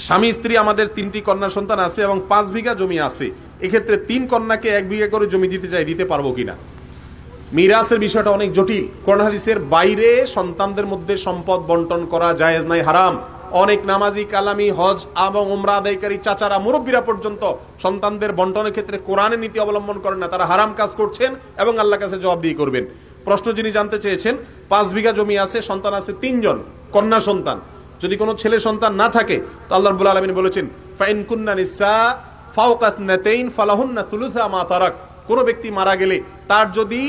স্বামী স্ত্রী আমাদের 3টি কন্যা সন্তান আছে এবং 5 বিঘা জমি আছে, এক্ষেত্রে 3 কন্যাকে 1 বিঘা করে জমি দিতে চাই, দিতে পারবো কিনা? মিরাসের বিষয়টা অনেক জটিল। কোরআন হাদিসের বাইরে সন্তানদের মধ্যে সম্পদ বন্টন করা জায়েজ নাই, হারাম। অনেক নামাজি, কালামি, হজ এবং উমরা আদায়কারী চাচারা, মুরব্বীরা পর্যন্ত সন্তানদের বন্টনের ক্ষেত্রে কোরআনের নীতি অবলম্বন করেন না। তারা হারাম কাজ করছেন এবং আল্লাহর কাছে জবাবদিহি করবেন। প্রশ্ন যিনি জানতে চেয়েছেন, 5 বিঘা জমি আছে, সন্তান আছে 3 জন, কন্যা সন্তান। যদি কোনো ছেলে সন্তান না থাকে তো আল্লাহ রাব্বুল আলামিন বলেছেন, ফাইন কুন্না নিসা ফাওকা ইসনাতাইন ফালাহুন্না সুলুসা মা তারাক। কোনো ব্যক্তি মারা গেলে তার যদি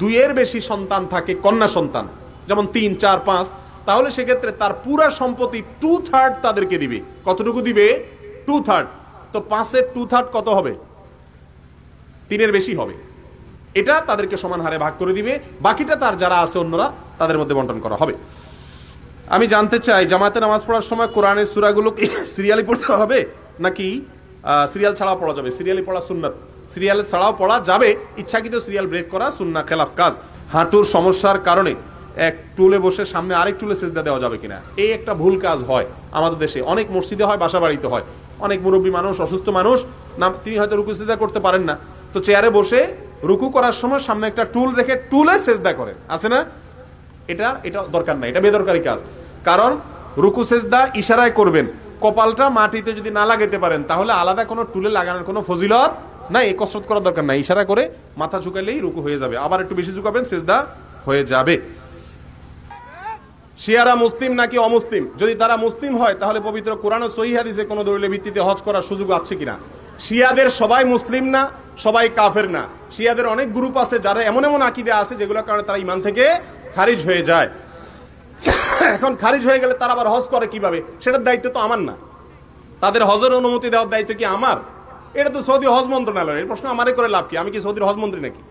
2-এর বেশি সন্তান থাকে, কন্যা সন্তান, যেমন 3, 4, 5, তাহলে সেক্ষেত্রে তার পুরা সম্পত্তি 2/3 তাদেরকে দিবে। কতটুকু দিবে? 2/3। তো 5-এর 2/3 কত হবে? 3-এর বেশি হবে। এটা তাদেরকে সমান হারে ভাগ করে দিবে, বাকিটা তার যারা আছে অন্যরা তাদের মধ্যে বন্টন করা হবে। আমি জানতে চাই, জামাতে নামাজ পড়ার সময় কোরআনের সূরাগুলো কি সিরিয়ালি পড়তে হবে নাকি সিরিয়াল ছাড়াও পড়া যাবে? সিরিয়ালি পড়া সুন্নাত, সিরিয়াল ছাড়াও পড়া যাবে, ইচ্ছাকৃত সিরিয়াল ব্রেক করা সুন্নাহ খেলাফ কাজ। হাঁটুর সমস্যার কারণে এক টুলে বসে সামনে আরেক টুলে সেজদা দেওয়া যাবে কিনা? এই একটা ভুল কাজ হয় আমাদের দেশে, অনেক মসজিদে হয়, বাসা বাড়িতে হয়। অনেক মুরব্বী মানুষ, অসুস্থ মানুষ, তিনি হয়তো রুকু সেজদা করতে পারেন না, তো চেয়ারে বসে রুকু করার সময় সামনে একটা টুল রেখে টুলে সেজদা করেন, আছে না? এটা দরকার নাই, এটা বেদরকারি কাজ। কারণ রুকু সেজদা ইশারায় করবেন, কপালটা মাটিতে যদি না লাগাতে পারেন তাহলে আলাদা কোনো টুলে লাগানোর কোনো ফজিলত নাই, এই কসরত করার দরকার নাই। ইশারা করে মাথা ঝুঁকালেই রুকু হয়ে যাবে, আবার একটু বেশি ঝুঁকাবেন, সেজদা হয়ে যাবে। শিয়ারা মুসলিম নাকি অমুসলিম? যদি তারা মুসলিম হয় তাহলে পবিত্র কোরআন ও সহিহ হাদিসে কোনো দলিলের ভিত্তিতে হজ করার সুযোগ আছে কিনা? শিয়াদের সবাই মুসলিম না, সবাই কাফের না। শিয়াদের অনেক গ্রুপ আছে যারা এমন এমন আকীদা আছে যেগুলোর কারণে তারা ঈমান থেকে খারিজ হয়ে যায়। এখন খারিজ হয়ে গেলে তারা আবার হজ করে কিভাবে? সেটার দায়িত্ব তো আমার না। তাদের হজের অনুমতি দেওয়ার দায়িত্ব কি আমার? এটা তো সৌদি হজ মন্ত্রণালয়। এই প্রশ্ন আমারে করে লাভ কি? আমি কি সৌদির হজ মন্ত্রী নাকি?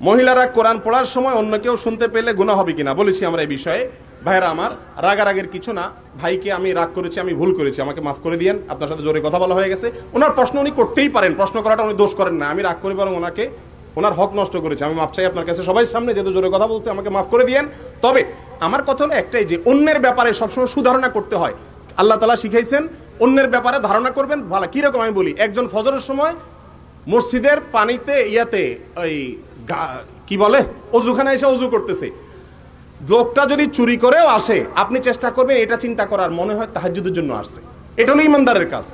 মহিলারা কোরআন পড়ার সময় অন্য কেউ শুনতে পেলে গুনাহ হবে কিনা? বলেছি আমরা এই বিষয়ে। ভাইরা আমার, রাগারাগের কিছু না। ভাইকে আমি রাগ করেছি, আমি ভুল করেছি, আমাকে মাফ করে দিয়েন। আপনার সাথে জোরে কথা বলা হয়ে গেছে। ওনার প্রশ্ন উনি করতেই পারেন, প্রশ্ন করাটা উনি দোষ করেন না। আমি রাগ করি বরং ওনার হক নষ্ট করেছি। আমি মাফ চাই আপনার কাছে সবাই সামনে, যেহেতু জোরে কথা বলছে, আমাকে মাফ করে দিয়েন। তবে আমার কথা হলো একটাই, যে অন্যের ব্যাপারে সবসময় সুধারণা করতে হয়। আল্লাহ তাআলা শিখাইছেন অন্যের ব্যাপারে ধারণা করবেন। ভালো কিরকম আমি বলি, একজন ফজরের সময় মসজিদের পানিতে ওই কি বলে অজুখানে এসে অজু করতেছে, লোকটা যদি চুরি করেও আসে, আপনি চেষ্টা করবেন এটা চিন্তা করার, মনে হয় তাহাজ্জুদের জন্য আসছে। এটা হলো ইমানদারের কাজ।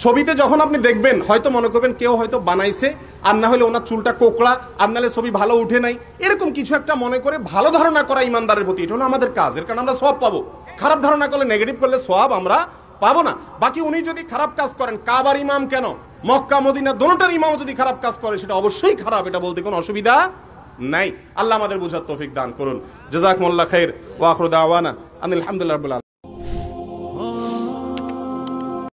ছবিতে যখন আপনি দেখবেন হয়তো মনে করবেন কেউ হয়তো বানাইছে, আর না হলে ওনার চুলটা কোকড়া, আর নাহলে ছবি ভালো উঠে নাই, এরকম কিছু একটা মনে করে ভালো ধারণা করা ইমানদারের প্রতি। এটা হলো আমাদের কাজ, এর কারণে আমরা সওয়াব পাবো। খারাপ ধারণা করলে, নেগেটিভ করলে সওয়াব আমরা পাবো না। বাকি উনি যদি খারাপ কাজ করেন, কাবার ইমাম কেন, মক্কা মদিনা দোনোটার ইমাম যদি খারাপ কাজ করে, সেটা অবশ্যই খারাপ, এটা বলতে কোনো অসুবিধা নাই। আল্লাহ আমাদের বুঝার তৌফিক দান করুন। জাযাকুমুল্লাহ খাইর ওয়া আখিরু দাওয়ানা আনিল হামদুলিল্লাহি রাব্বিল আলামিন।